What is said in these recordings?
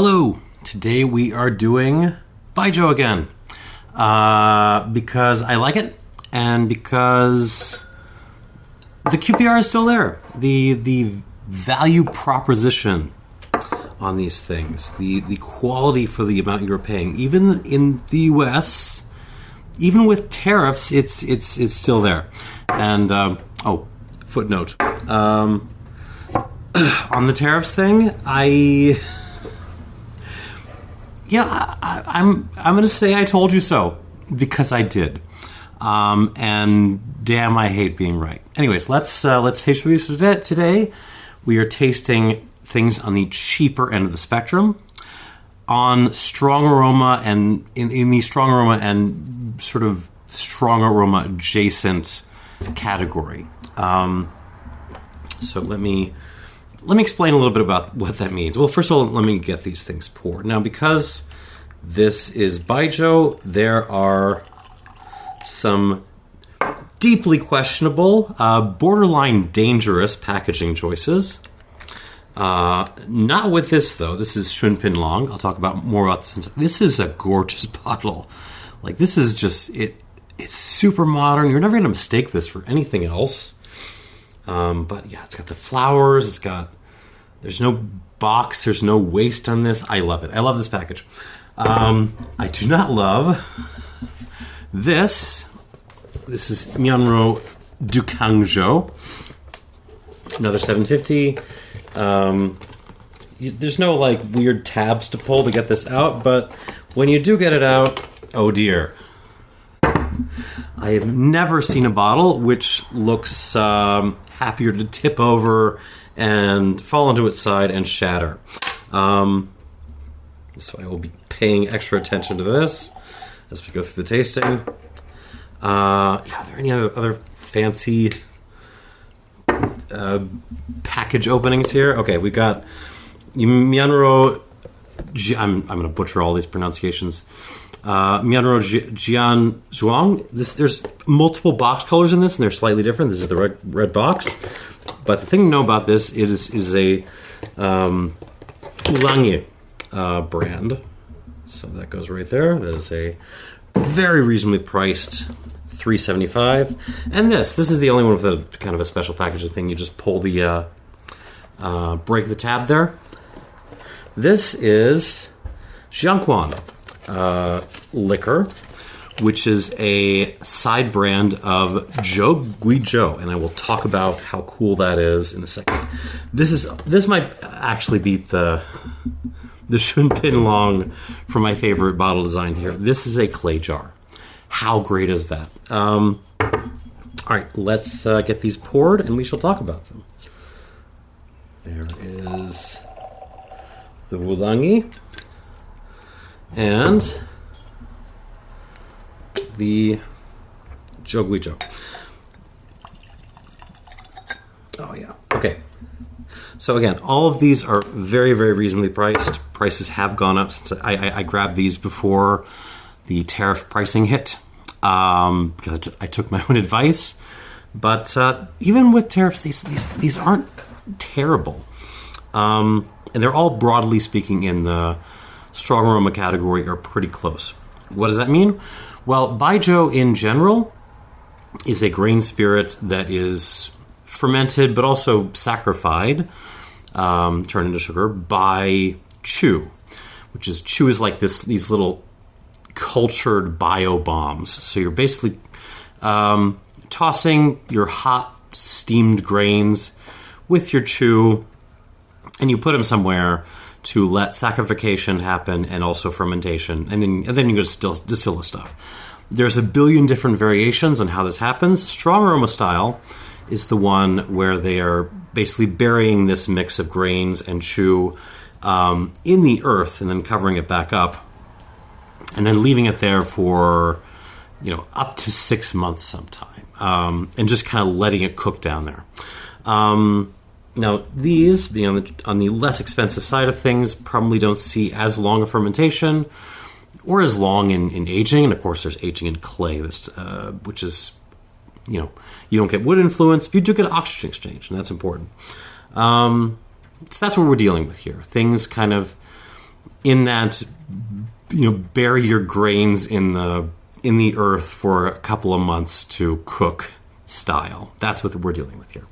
Hello! Today we are doing baijiu again because I like it and because the QPR is still there. The value proposition on these things, the quality for the amount you're paying, even in the US, even with tariffs, it's still there. And footnote on the tariffs thing, I'm going to say I told you so, because I did. And damn, I hate being right. Anyways, let's taste these today. We are tasting things on the cheaper end of the spectrum, on strong aroma and in the strong aroma and sort of strong aroma adjacent category. So let me explain a little bit about what that means. Well, first of all, let me get these things poured. Now, because this is baijiu, there are some deeply questionable, borderline dangerous packaging choices. Not with this, though. This is Shunpin Long. I'll talk more about this. This is a gorgeous bottle. Like, this is just, it's super modern. You're never going to mistake this for anything else. But yeah, it's got the flowers. There's no box. There's no waste on this. I love it. I love this package. I do not love this. This is Mian Rou Dukangjo. Another $7.50. There's no like weird tabs to pull to get this out, but when you do get it out, oh dear. I have never seen a bottle which looks happier to tip over and fall onto its side and shatter. So I will be paying extra attention to this as we go through the tasting. Are there any other fancy package openings here? Okay, we got Mian Rou. I'm going to butcher all these pronunciations. Mian Rou Jian Zhuang. There's multiple box colors in this, and they're slightly different. This is the red box. But the thing to know about this is a Wuliangye brand. So that goes right there. That is a very reasonably priced $3.75. And this is the only one with a kind of a special packaging thing. You just pull the break the tab there. This is Xiang Quan Liquor, which is a side brand of Jiugui, and I will talk about how cool that is in a second. This might actually beat the Shunpin Long for my favorite bottle design here. This is a clay jar. How great is that? All right, let's get these poured, and we shall talk about them. There is the Wuliangye and the Jiugui. Oh, yeah. Okay. So again, all of these are very, very reasonably priced. Prices have gone up since I grabbed these before the tariff pricing hit because I took my own advice. But even with tariffs, these aren't terrible. And they're all, broadly speaking, in the strong aroma category are pretty close. What does that mean? Well, baijiu in general is a grain spirit that is fermented but also saccharified, turned into sugar, by chu, Chu is like these little cultured bio bombs. So you're basically tossing your hot steamed grains with your chu, and you put them somewhere to let saccharification happen and also fermentation, and then you go to distill the stuff. There's a billion different variations on how this happens. Strong aroma style is the one where they are basically burying this mix of grains and chu in the earth and then covering it back up and then leaving it there for up to 6 months sometime, and just kind of letting it cook down there. Now, these, being on the less expensive side of things, probably don't see as long a fermentation or as long in aging. And, of course, there's aging in clay, which is, you don't get wood influence, but you do get oxygen exchange, and that's important. So that's what we're dealing with here. Things kind of in that, bury your grains in the earth for a couple of months to cook style. That's what we're dealing with here.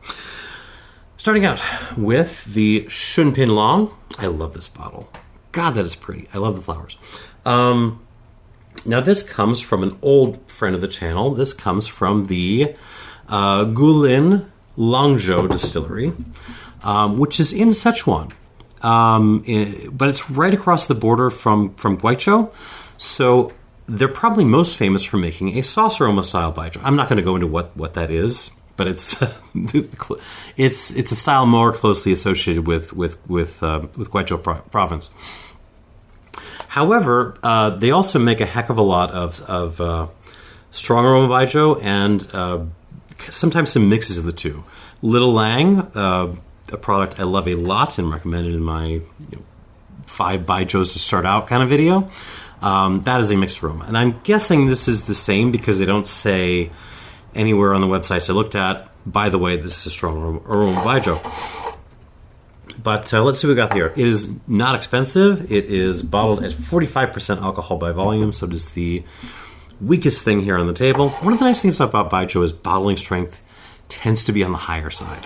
Starting out with the Shunpin Long. I love this bottle. God, that is pretty. I love the flowers. Now, this comes from an old friend of the channel. This comes from the Gulin Langjiu Distillery, which is in Sichuan. But it's right across the border from Guizhou. So they're probably most famous for making a sauce aroma style baijiu. I'm not going to go into what that is, but it's it's a style more closely associated with Guizhou province. However, they also make a heck of a lot of strong aroma baijiu and sometimes some mixes of the two. Little Lang, a product I love a lot and recommended in my 5 baijius to start out kind of video. That is a mixed aroma. And I'm guessing this is the same because they don't say anywhere on the websites I looked at, by the way, this is a strong aroma baijiu. But let's see what we got here. It is not expensive. It is bottled at 45% alcohol by volume, so it is the weakest thing here on the table. One of the nice things about baijiu is bottling strength tends to be on the higher side.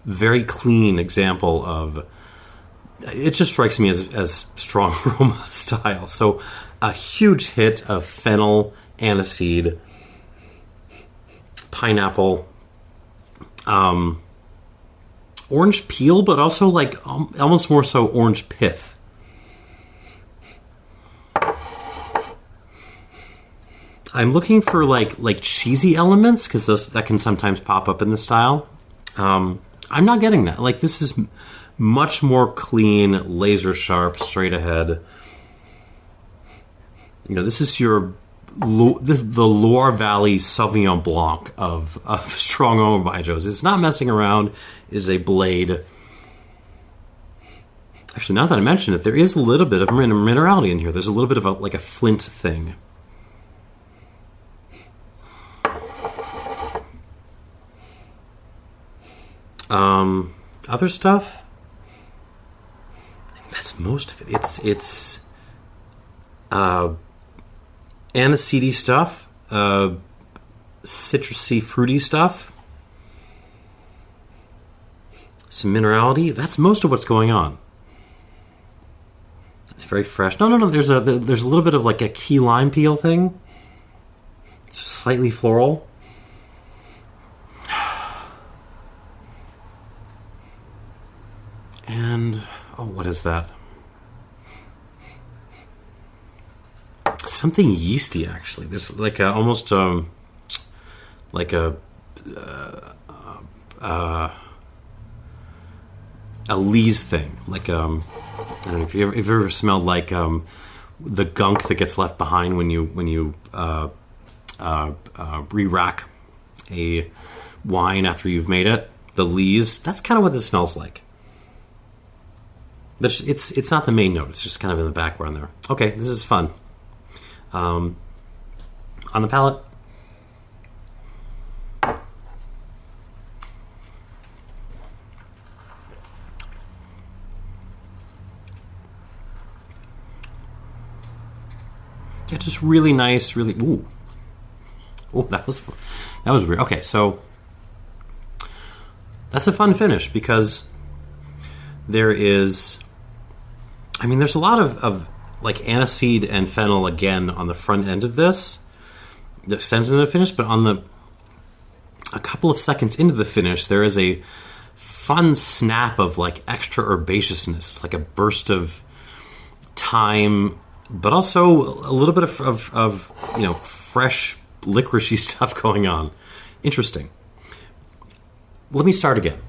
Very clean example of, it just strikes me as strong aroma style. So a huge hit of fennel, aniseed, pineapple, orange peel, but also like almost more so orange pith. I'm looking for like cheesy elements because that can sometimes pop up in the style. I'm not getting that. Like, this is much more clean, laser sharp, straight ahead. This is the Loire Valley Sauvignon Blanc of strong aroma baijius. It's not messing around. It is a blade. Actually, now that I mention it, there is a little bit of minerality in here. There's a little bit of a flint thing. Other stuff? I think that's most of it. It's aniseedy stuff, citrusy, fruity stuff, some minerality. That's most of what's going on. It's very fresh. No. There's a little bit of like a key lime peel thing. It's slightly floral. And, what is that? Something yeasty, actually. There's like almost like a lees thing. Like, I don't know if you've ever smelled like the gunk that gets left behind when you re-rack a wine after you've made it. The lees. That's kind of what this smells like. But it's not the main note. It's just kind of in the background there. Okay, this is fun. On the palate. Yeah, just really nice, really... Ooh, that was weird. Okay, so that's a fun finish because there is... there's a lot of like aniseed and fennel again on the front end of this that extends into the finish, but a couple of seconds into the finish, there is a fun snap of like extra herbaceousness, like a burst of thyme, but also a little bit of fresh licoricey stuff going on. Interesting. Let me start again.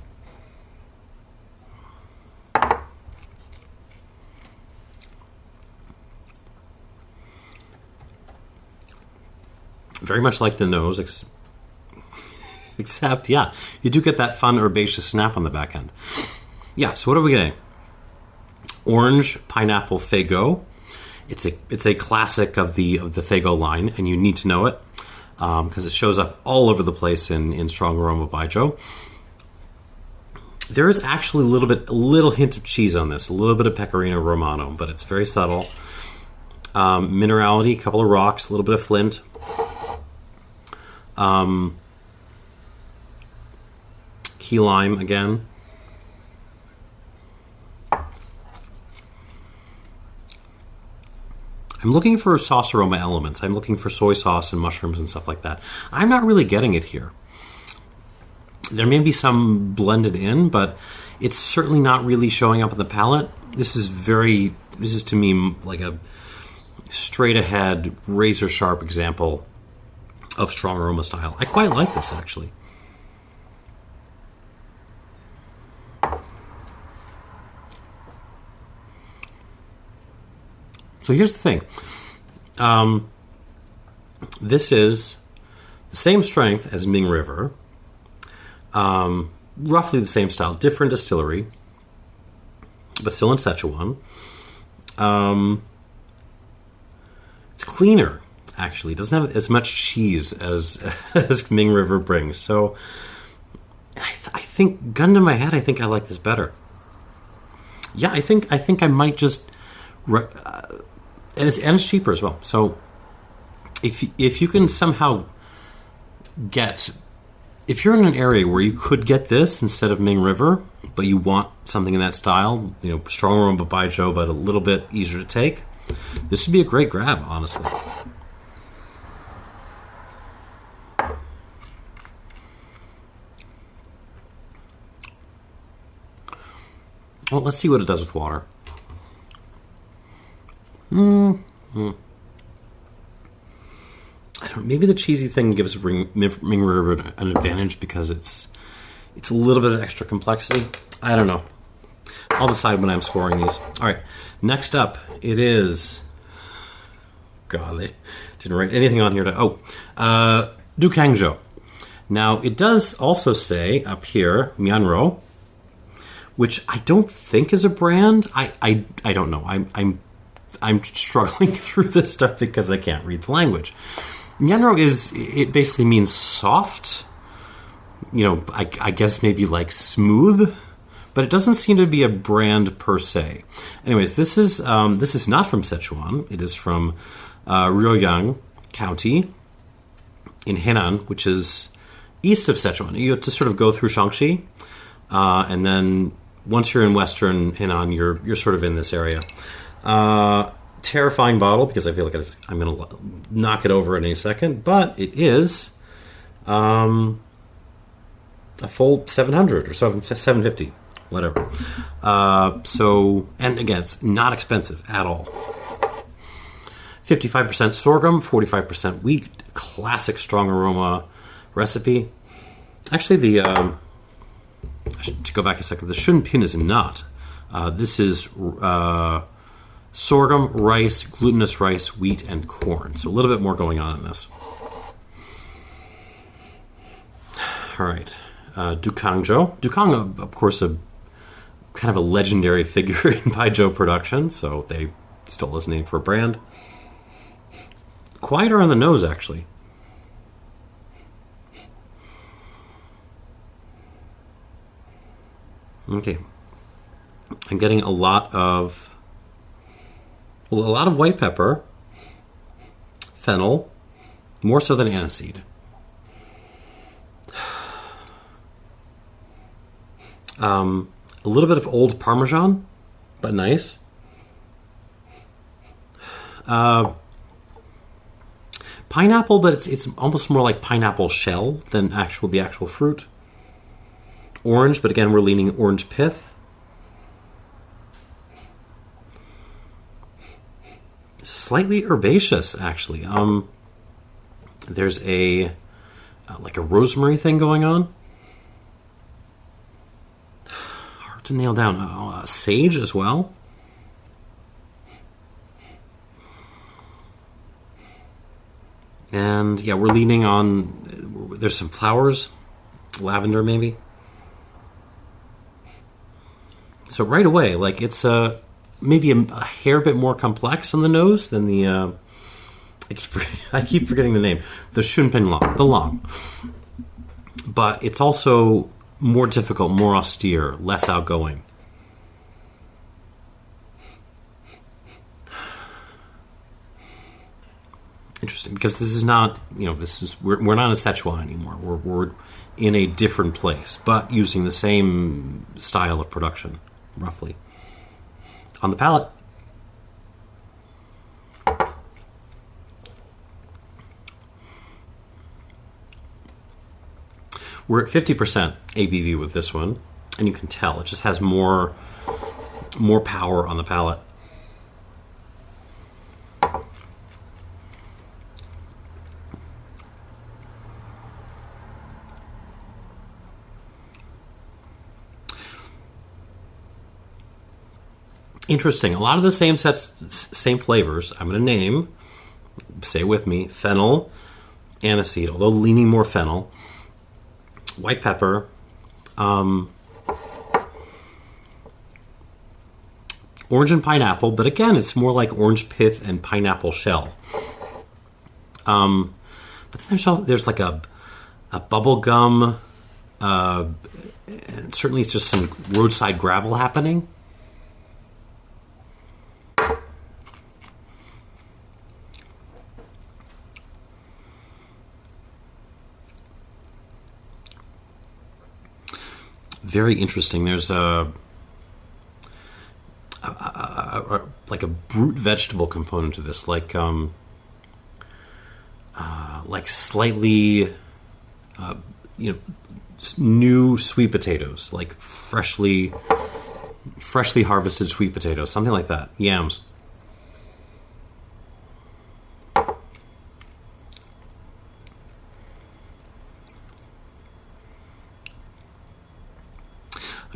Very much like the nose, except, yeah, you do get that fun herbaceous snap on the back end. Yeah, so what are we getting? Orange, pineapple, Faygo. It's a classic of the Faygo line, and you need to know it. because it shows up all over the place in strong aroma baijiu. There is actually a little hint of cheese on this, a little bit of pecorino romano, but it's very subtle. Minerality, a couple of rocks, a little bit of flint. Key lime again. I'm looking for sauce aroma elements. I'm looking for soy sauce and mushrooms and stuff like that. I'm not really getting it here. There may be some blended in, but it's certainly not really showing up in the palate. This is to me like a straight ahead, razor sharp example of strong aroma style. I quite like this actually. So here's the thing. This is the same strength as Ming River, roughly the same style, different distillery, but still in Sichuan. It's cleaner, actually. It doesn't have as much cheese as Ming River brings. So I think, gun to my head, I think I like this better. Yeah, I think I might just... And it's cheaper as well. So if you can somehow if you're in an area where you could get this instead of Ming River, but you want something in that style, strong aroma baijiu, but a little bit easier to take, this would be a great grab, honestly. Well, let's see what it does with water. I don't know, maybe the cheesy thing gives Ming River an advantage because it's a little bit of extra complexity. I don't know. I'll decide when I'm scoring these. All right, next up, it is... God, they didn't write anything on here Dukangjo. Now, it does also say up here, Mian Rou, which I don't think is a brand. I don't know. I'm struggling through this stuff because I can't read the language. Mian Rou it basically means soft. I guess maybe like smooth, but it doesn't seem to be a brand per se. Anyways, this is not from Sichuan. It is from Ruoyang County in Henan, which is east of Sichuan. You have to sort of go through Shaanxi, and then once you're in western Henan, you're sort of in this area. Terrifying bottle because I feel like I'm going to knock it over in any second, but it is a full 700 or 750, whatever. And again, it's not expensive at all. 55% sorghum, 45% wheat, classic strong aroma recipe. Actually, to go back a second, the Shunpin is not. This is sorghum, rice, glutinous rice, wheat, and corn. So a little bit more going on in this. All right. Dukangjo. Dukang, of course, a kind of a legendary figure in baijiu production, so they stole his name for a brand. Quieter on the nose, actually. Okay. I'm getting a lot of white pepper, fennel, more so than aniseed. A little bit of old Parmesan, but nice. Pineapple, but it's almost more like pineapple shell than the actual fruit. Orange, but again, we're leaning orange pith. Slightly herbaceous, actually. There's a rosemary thing going on. Hard to nail down. Sage as well. And yeah, we're leaning on. There's some flowers, lavender maybe. So right away, like it's maybe a hair bit more complex on the nose than the I keep forgetting the name. The Shunpin Long, the Long. But it's also more difficult, more austere, less outgoing. Interesting, because this is not, we're not in Sichuan anymore. We're in a different place, but using the same style of production, roughly. On the palate. We're at 50% ABV with this one, and you can tell it just has more power on the palate. Interesting. A lot of the same flavors. I'm going to name, say it with me, fennel, aniseed, although leaning more fennel, white pepper, orange and pineapple, but again, it's more like orange pith and pineapple shell. But then there's like a bubble gum, and certainly it's just some roadside gravel happening. Very interesting. There's like a brute vegetable component to this, like slightly, new sweet potatoes, like freshly harvested sweet potatoes, something like that. Yams.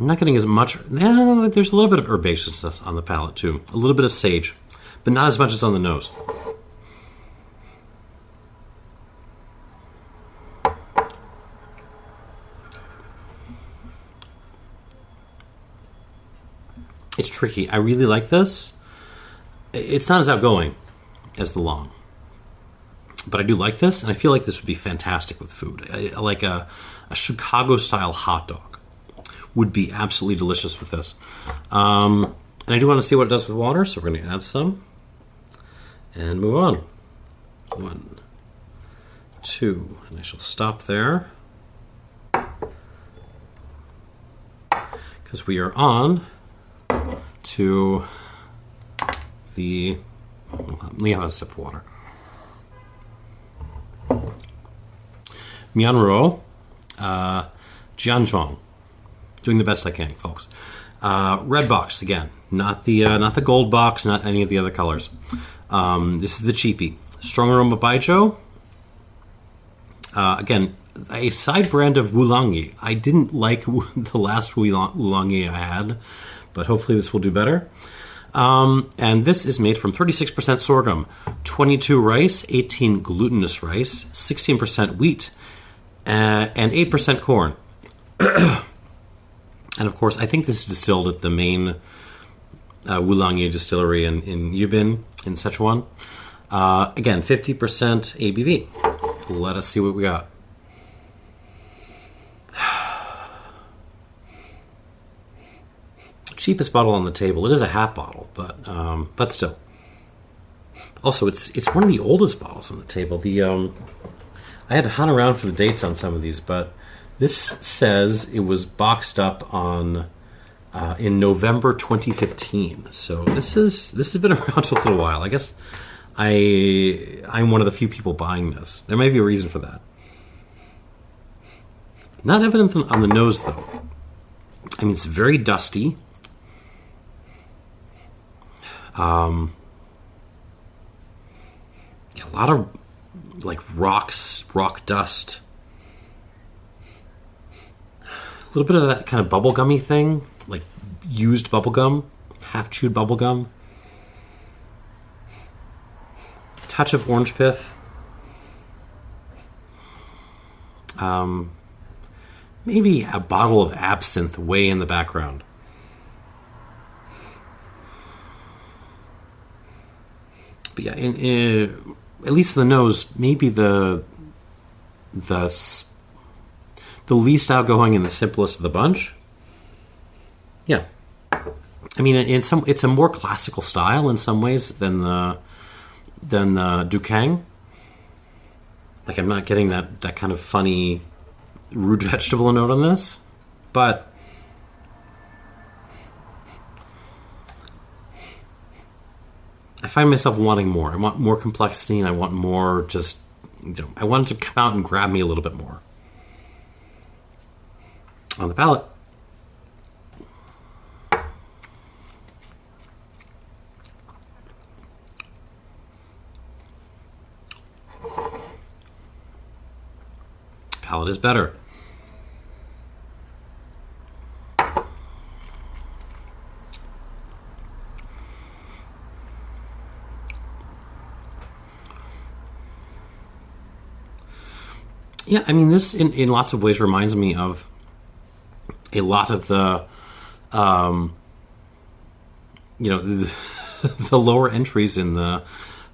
I'm not getting as much. There's a little bit of herbaceousness on the palate too. A little bit of sage, but not as much as on the nose. It's tricky. I really like this. It's not as outgoing as the Long, but I do like this, and I feel like this would be fantastic with food. Like a Chicago-style hot dog would be absolutely delicious with this. And I do want to see what it does with water, so we're going to add some and move on. 1, 2, and I shall stop there because we are on to the... Let me have a sip of water. Mian Rou Jian Zhuang. Doing the best I can, folks. Red box again, not the gold box, not any of the other colors. This is the cheapie. Strong aroma baijiu. Again, a side brand of Wuliangye. I didn't like the last Wuliangye I had, but hopefully this will do better. And this is made from 36% sorghum, 22 rice, 18 glutinous rice, 16% wheat, and 8% corn. And of course, I think this is distilled at the main Wuliangye Distillery in Yibin, in Sichuan. Again, 50% ABV. Let us see what we got. Cheapest bottle on the table. It is a half bottle, but still. Also, it's one of the oldest bottles on the table. I had to hunt around for the dates on some of these, but this says it was boxed up in November 2015. So this has been around for a little while. I guess I'm one of the few people buying this. There may be a reason for that. Not evident on the nose, though. I mean, it's very dusty. A lot of like rock dust. A little bit of that kind of bubblegummy thing, like used bubblegum, half-chewed bubblegum. Touch of orange pith. Maybe a bottle of absinthe way in the background. But yeah, at least the nose, maybe the least outgoing and the simplest of the bunch. Yeah. I mean, it's a more classical style in some ways than the Dukang. Like, I'm not getting that kind of funny root vegetable note on this, but I find myself wanting more. I want more complexity, and I want more just, I want it to come out and grab me a little bit more. On the palate. Palate is better. Yeah, I mean, this in lots of ways reminds me of a lot of the, the lower entries in the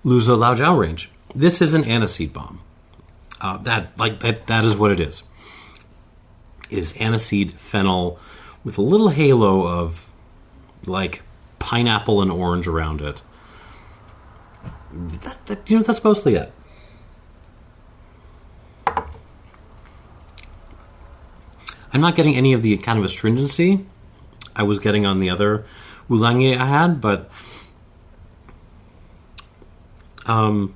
Luzo Laojiao range. This is an aniseed bomb. That is what it is. It is aniseed fennel with a little halo of like pineapple and orange around it. That's mostly it. I'm not getting any of the kind of astringency I was getting on the other Wuliangye I had, but I mean,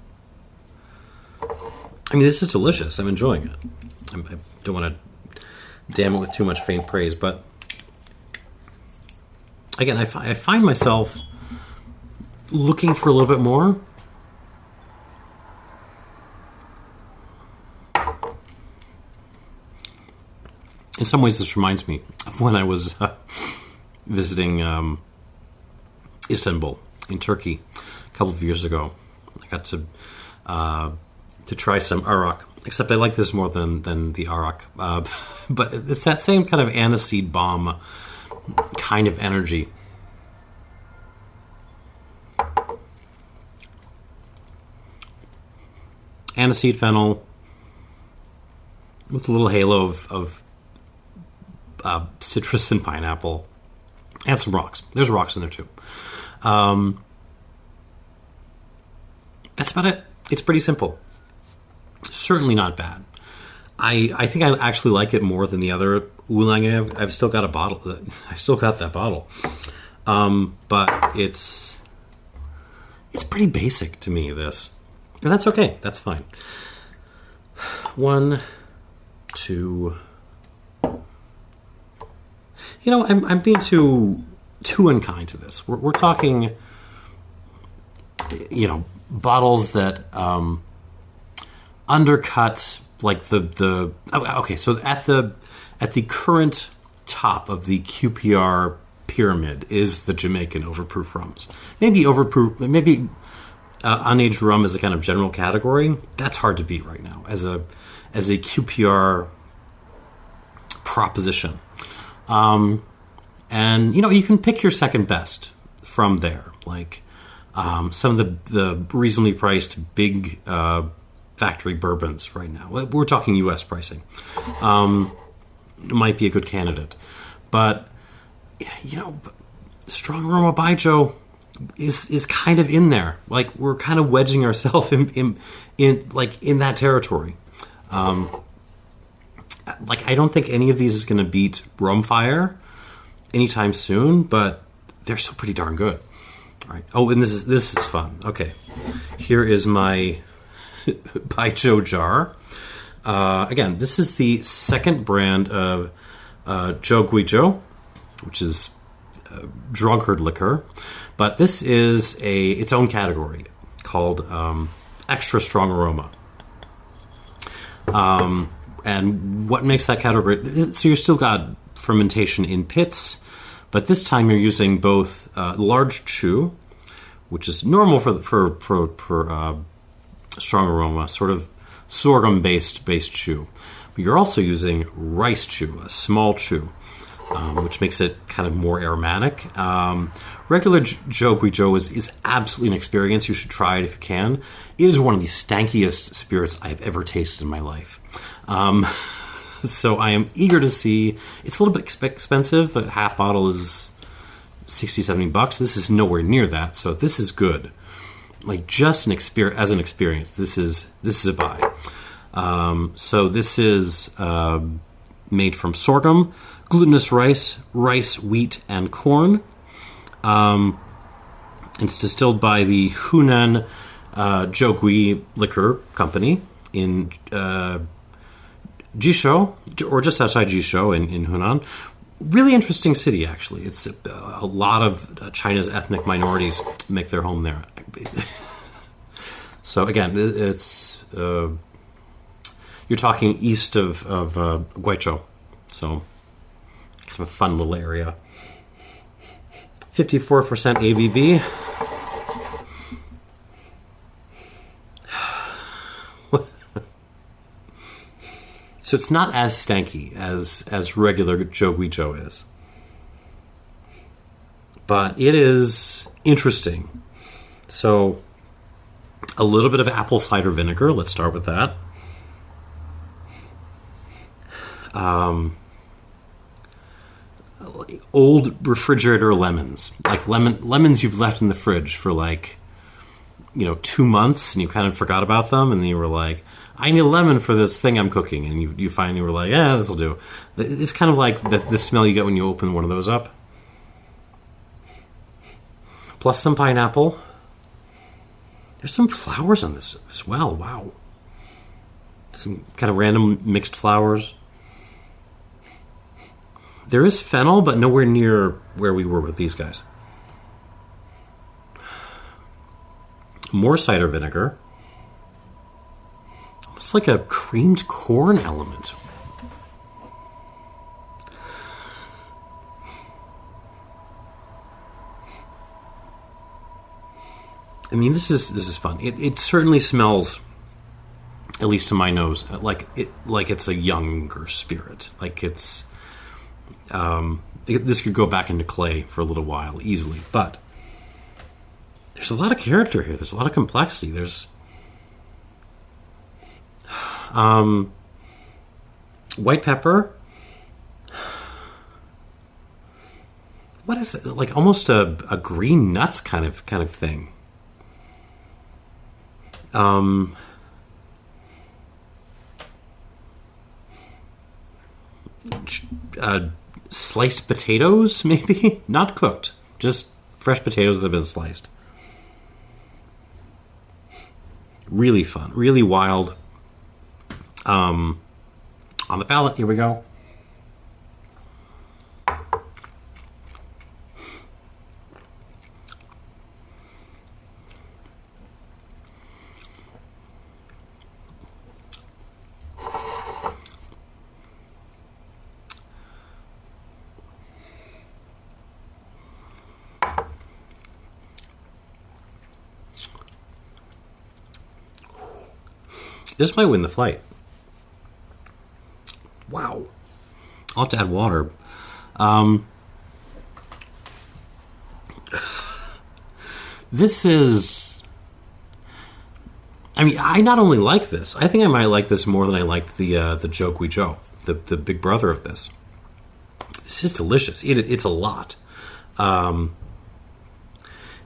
this is delicious. I'm enjoying it. I don't want to damn it with too much faint praise, but again, I find myself looking for a little bit more. In some ways, this reminds me of when I was visiting Istanbul in Turkey a couple of years ago. I got to try some arak, except I like this more than the arak. But it's that same kind of aniseed bomb kind of energy. Aniseed fennel with a little halo of citrus and pineapple, and some rocks. There's rocks in there too. That's about it. It's pretty simple. Certainly not bad. I think I actually like it more than the other Wuliangye. I've still got a bottle. I still got that bottle. But it's pretty basic to me, this. And that's okay. That's fine. 1, 2. I'm being too unkind to this. We're talking, bottles that undercut like the okay. So at the current top of the QPR pyramid is the Jamaican overproof rums. Maybe unaged rum is a kind of general category. That's hard to beat right now as a QPR proposition. And you can pick your second best from there, like some of the reasonably priced big factory bourbons right now. We're talking U.S. pricing. Might be a good candidate, but strong aroma baijiu is kind of in there. Like, we're kind of wedging ourselves in that territory. Like, I don't think any of these is going to beat Rumfire anytime soon, but they're still pretty darn good. All right. Oh, and this is fun. Okay, here is my baijiu jar. Again, this is the second brand of Jiugui, which is drunkard liquor, but this is its own category called extra strong aroma. And what makes that category? So you still got fermentation in pits, but this time you're using both large chew, which is normal for strong aroma, sort of sorghum based chew. But you're also using rice chew, a small chew. which makes it kind of more aromatic. Regular Jiugui Zhou is absolutely an experience. You should try it if you can. It is one of the stankiest spirits I've ever tasted in my life. So I am eager to see. It's a little bit expensive. A half bottle is $60-70. This is nowhere near that. So this is good. Like just as an experience, this is a buy. So this is made from sorghum, glutinous rice, wheat, and corn. It's distilled by the Hunan Jiugui Liquor Company in Jishou, or just outside Jishou in Hunan. Really interesting city, actually. It's a lot of China's ethnic minorities make their home there. So again, it's you're talking east of Guizhou, so kind of a fun little area. 54% ABV. So it's not as stanky as regular Jiugui Zhou is. But it is interesting. So a little bit of apple cider vinegar. Let's start with that. Old refrigerator lemons. Like lemons you've left in the fridge for 2 months and you kind of forgot about them and you were like, I need a lemon for this thing I'm cooking, and you finally were like, yeah, this will do. It's kind of like the smell you get when you open one of those up. Plus some pineapple. There's some flowers on this as well. Wow. Some kind of random mixed flowers. There is fennel, but nowhere near where we were with these guys. More cider vinegar. It's like a creamed corn element. I mean, this is fun. It certainly smells, at least to my nose, like it's a younger spirit. Like it's this could go back into clay for a little while easily. But there's a lot of character here. There's a lot of complexity. There's white pepper. What is it? Like almost a green nuts kind of thing. Sliced potatoes, maybe? Not cooked. Just fresh potatoes that have been sliced. Really fun. Really wild. On the palate, here we go. This might win the fight. Wow. I'll have to add water. This is... I mean, I not only like this, I think I might like this more than I liked the Jiugui Zhou, the big brother of this. This is delicious. It's a lot.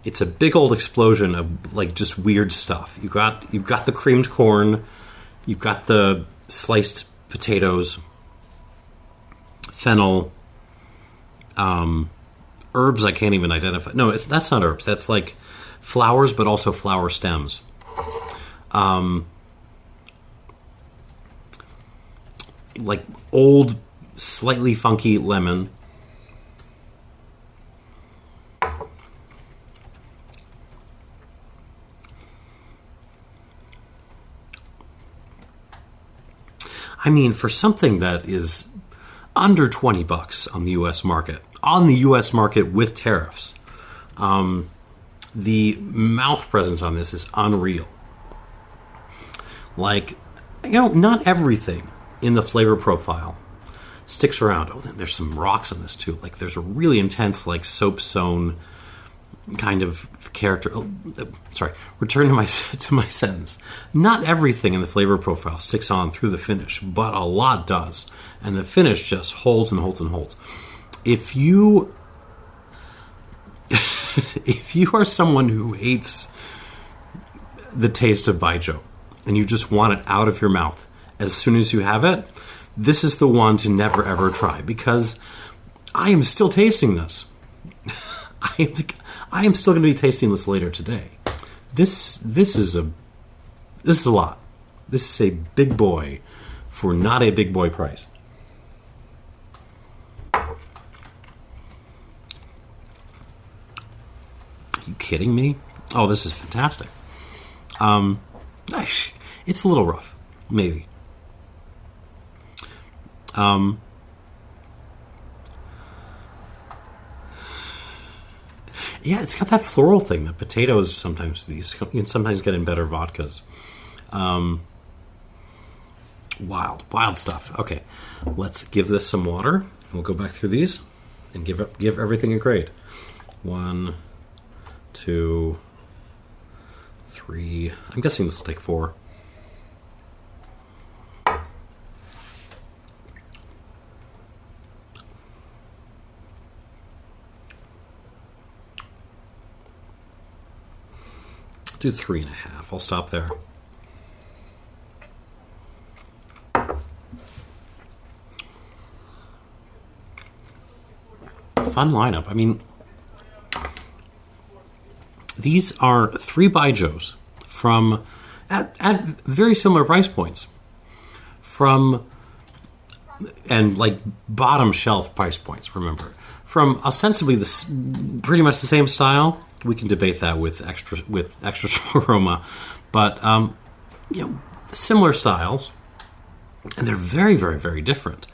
It's a big old explosion of like just weird stuff. You've got the creamed corn, you've got the sliced potatoes, fennel, herbs I can't even identify. No, that's not herbs. That's like flowers, but also flower stems. Like old, slightly funky lemon. I mean, for something that is under $20 on the U.S. market, with tariffs, the mouth presence on this is unreal. Like, not everything in the flavor profile sticks around. Oh, there's some rocks in this too. Like there's a really intense, like soapstone kind of character. Oh, sorry. Return to my sentence. Not everything in the flavor profile sticks on through the finish, but a lot does, and the finish just holds and holds and holds. If you are someone who hates the taste of baijiu and you just want it out of your mouth as soon as you have it, this is the one to never ever try, because I am still tasting this. I am still going to be tasting this later today. This is a lot. This is a big boy for not a big boy price. Are you kidding me? Oh, this is fantastic. It's a little rough, maybe. Yeah, it's got that floral thing. The potatoes sometimes, you can sometimes get in better vodkas. Wild stuff. Okay, let's give this some water. And we'll go back through these and give everything a grade. 1, 2, 3. I'm guessing this will take 4. Do 3.5. I'll stop there. Fun lineup. I mean, these are 3 baijius from at very similar price points, from and like bottom shelf price points. Remember, from ostensibly pretty much the same style. We can debate that with extra Aroma, but similar styles, and they're very, very, very different.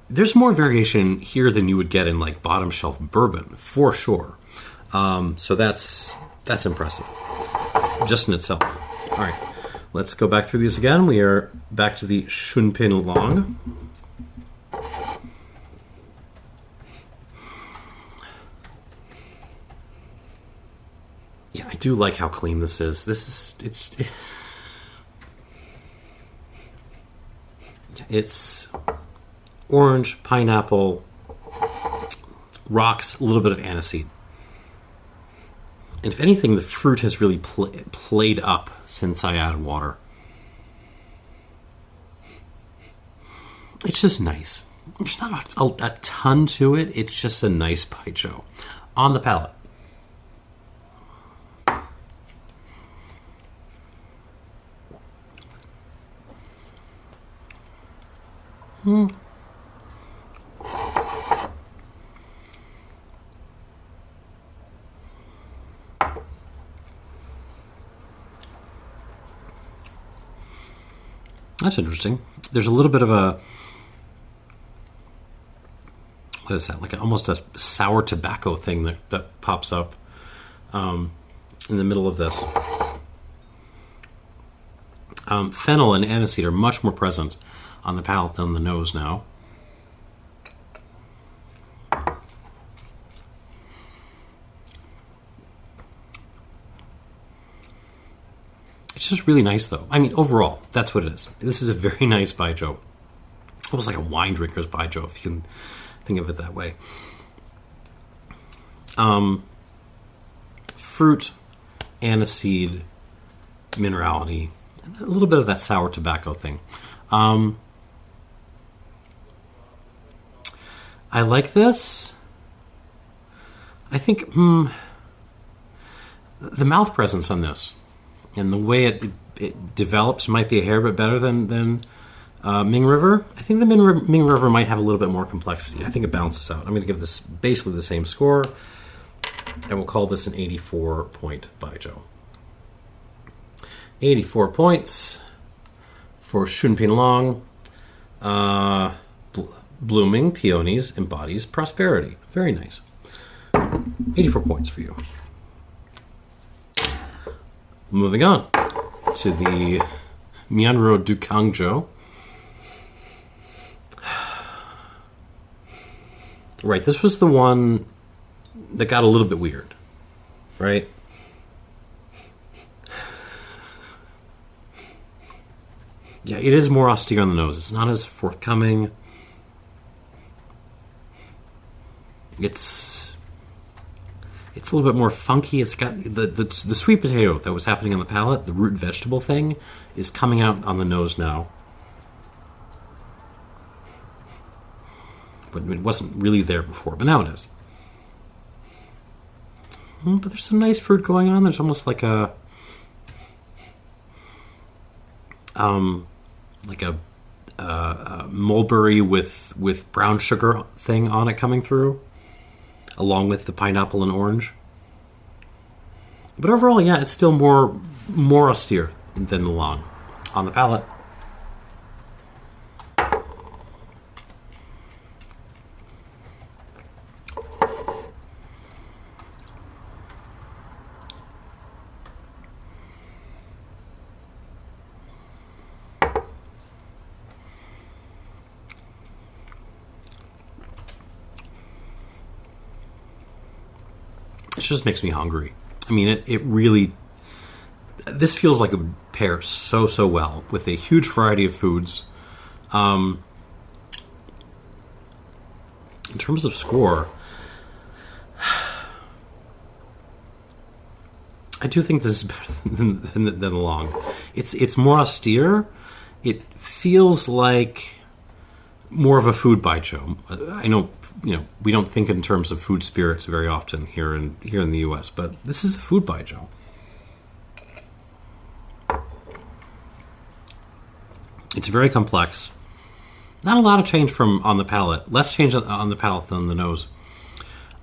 There's more variation here than you would get in like bottom shelf bourbon, for sure. So that's impressive, just in itself. All right, let's go back through these again. We are back to the Shunpin Long. Yeah, I do like how clean this is. It's orange, pineapple, rocks, a little bit of aniseed. And if anything, the fruit has really played up since I added water. It's just nice. There's not a ton to it. It's just a nice baijiu on the palate. That's interesting. There's a little bit of a, what is that? Like almost a sour tobacco thing that pops up in the middle of this. Fennel and aniseed are much more present on the palate than the nose now. It's just really nice, though. I mean, overall, that's what it is. This is a very nice baijiu. Almost like a wine drinker's baijiu, if you can think of it that way. Fruit, aniseed, minerality, and a little bit of that sour tobacco thing. I like this. I think the mouth presence on this and the way it develops might be a hair bit better than Ming River. I think the Ming River might have a little bit more complexity. I think it balances out. I'm going to give this basically the same score, and we'll call this an 84-point baijiu. 84 points for Shunpin Long. Blooming peonies embodies prosperity. Very nice. 84 points for you. Moving on to the Mian Rou Dukangjo. Right, this was the one that got a little bit weird, right? Yeah, it is more austere on the nose. It's not as forthcoming. It's a little bit more funky. It's got the sweet potato that was happening on the palate, the root vegetable thing, is coming out on the nose now. But it wasn't really there before, but now it is. But there's some nice fruit going on. There's almost like a mulberry with brown sugar thing on it coming through, along with the pineapple and orange. But overall, yeah, it's still more austere than the Long on the palate. It just makes me hungry. I mean, it really... This feels like it would pair so well with a huge variety of foods. In terms of score, I do think this is better than the Long. It's more austere. It feels like more of a food baijiu. I know, we don't think in terms of food spirits very often here in the U.S., but this is a food baijiu. It's very complex. Not a lot of change from on the palate. Less change on the palate than the nose.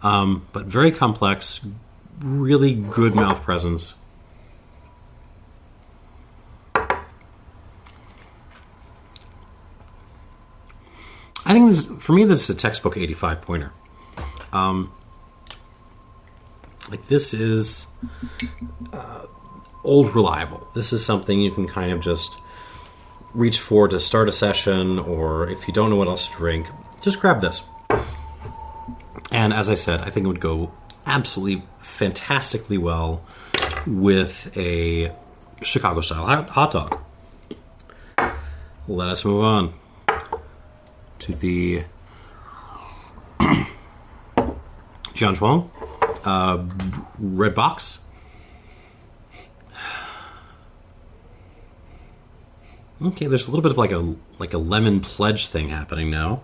But very complex, really good mouth presence. I think this is a textbook 85 pointer. This is old reliable. This is something you can kind of just reach for to start a session, or if you don't know what else to drink, just grab this. And as I said, I think it would go absolutely fantastically well with a Chicago-style hot dog. Let us move on to the Jian Zhuang red box. Okay, there's a little bit of like a lemon pledge thing happening now.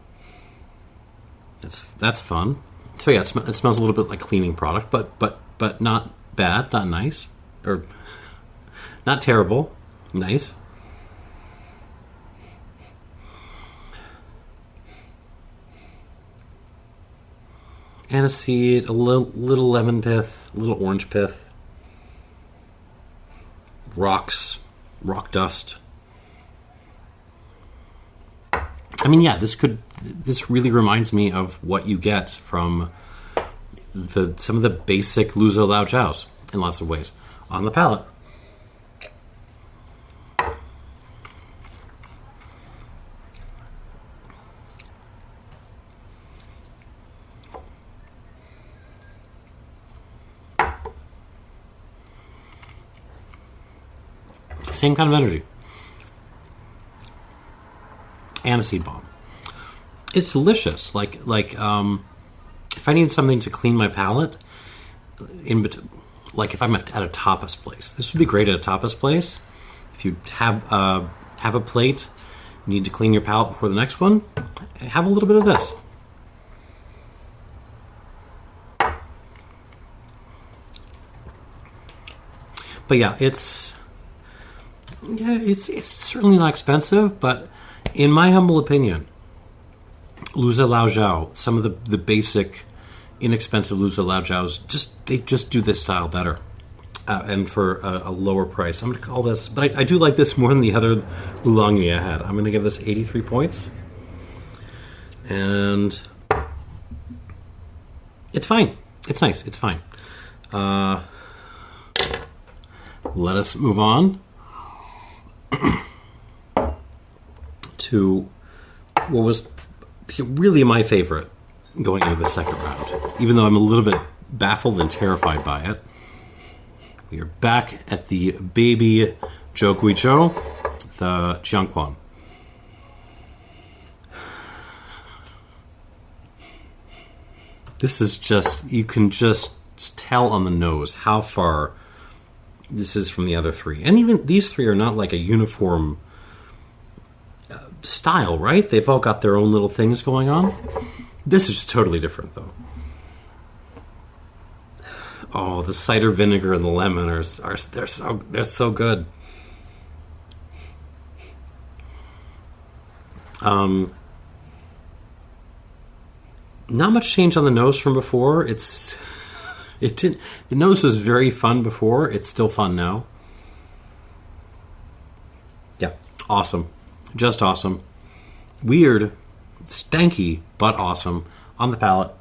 That's fun. So yeah, it smells a little bit like cleaning product, but not bad, not nice, or not terrible, nice. Aniseed, a little lemon pith, a little orange pith, rock dust. I mean, yeah, this really reminds me of what you get from some of the basic Luoyang Laojiaos in lots of ways on the palate. Same kind of energy. Aniseed bomb. It's delicious. Like if I need something to clean my palate, like if I'm at a tapas place, this would be great at a tapas place. If you have a plate, you need to clean your palate before the next one, have a little bit of this. But yeah, it's certainly not expensive, but in my humble opinion, Luoyang Laojiao, some of the basic, inexpensive Luoyang Laojiaos, they just do this style better, and for a lower price. I'm going to call this, but I do like this more than the other Wuliangye I had. I'm going to give this 83 points, and it's fine. It's nice. It's fine. Let us move on to what was really my favorite going into the second round. Even though I'm a little bit baffled and terrified by it. We are back at the baby Jiugui, the Xiang Quan. This is just, you can just tell on the nose how far this is from the other three. And even these three are not like a uniform style, right? They've all got their own little things going on. This is totally different, though. Oh, the cider vinegar and the lemon are they're so good. Not much change on the nose from before. The nose was very fun before. It's still fun now. Yeah, awesome. Just awesome. Weird, stanky, but awesome on the palate.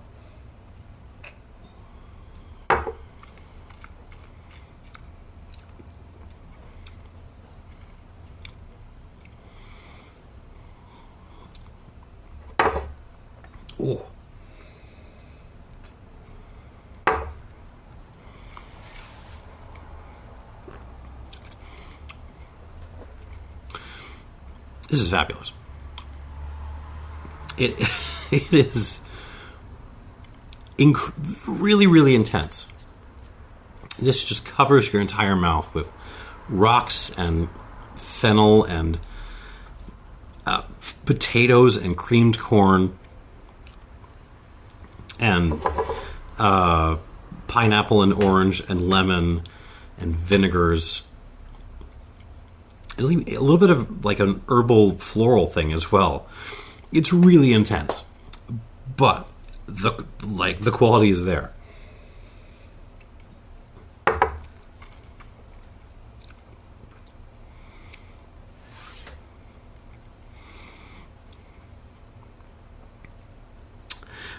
Oh. This is fabulous. It is really, really intense. This just covers your entire mouth with rocks and fennel and potatoes and creamed corn and pineapple and orange and lemon and vinegars. A little bit of like an herbal floral thing as well. It's really intense, but the quality is there. I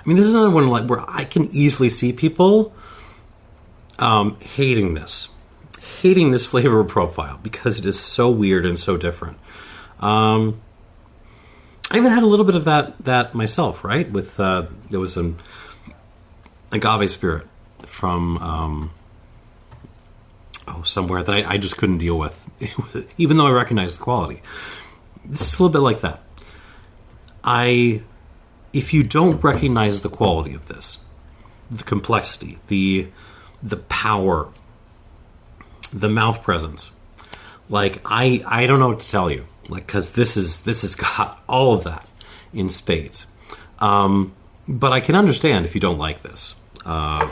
mean, this is another one like where I can easily see people hating this flavor profile because it is so weird and so different. I even had a little bit of that myself, right? With there was an agave spirit from somewhere that I just couldn't deal with, even though I recognized the quality. This is a little bit like that. If you don't recognize the quality of this, the complexity, the power, the mouth presence, like I don't know what to tell you, like, because this has got all of that in spades. But I can understand if you don't like this. Wow,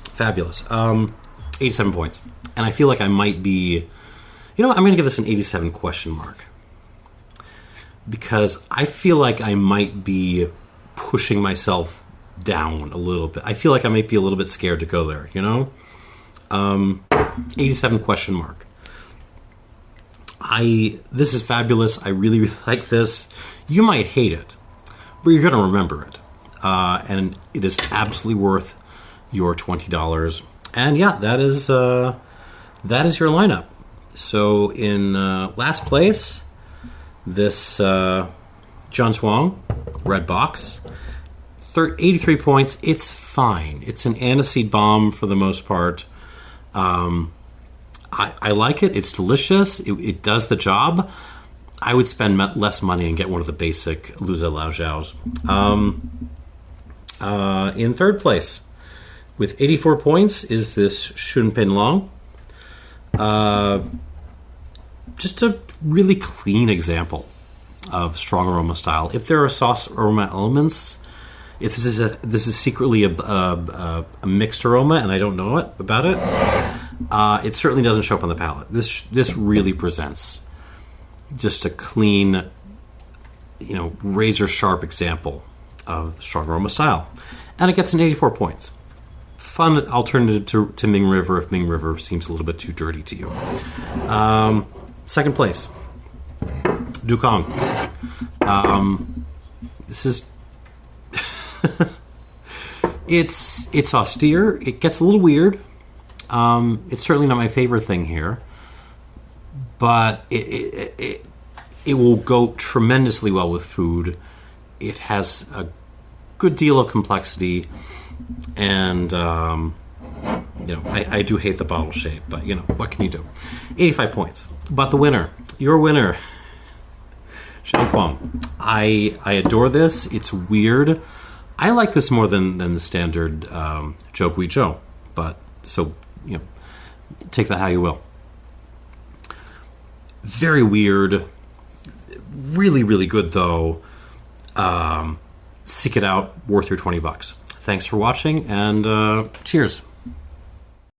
fabulous. 87 points, and I feel like I might be. You know what? I'm going to give this an 87 question mark. Because I feel like I might be pushing myself down a little bit. I feel like I might be a little bit scared to go there, you know? 87 question mark. This is fabulous. I really, really like this. You might hate it, but you're going to remember it. And it is absolutely worth your $20. And yeah, that is your lineup. So in last place, this Jian Zhuang red box, 83 points. It's fine. It's an aniseed bomb for the most part. I like it. It's delicious. It does the job. I would spend less money and get one of the basic Luze Lao Zhaos. In third place, with 84 points, is this Shunpin Long. Just a really clean example of strong aroma style. If there are sauce aroma elements, if this is secretly a mixed aroma and I don't know about it, it certainly doesn't show up on the palate. This really presents just a clean, razor sharp example of strong aroma style, and it gets an 84 points. Fun alternative to Ming River if Ming River seems a little bit too dirty to you. Second place, Dukang. This is it's austere. It gets a little weird. It's certainly not my favorite thing here, but it will go tremendously well with food. It has a good deal of complexity, and I do hate the bottle shape, but what can you do? 85 points. But the winner, your winner, Xiang Quan. I adore this. It's weird. I like this more than the standard Jiugui Zhou, but so take that how you will. Very weird. Really, really good though. Seek it out. Worth your $20. Thanks for watching, and cheers.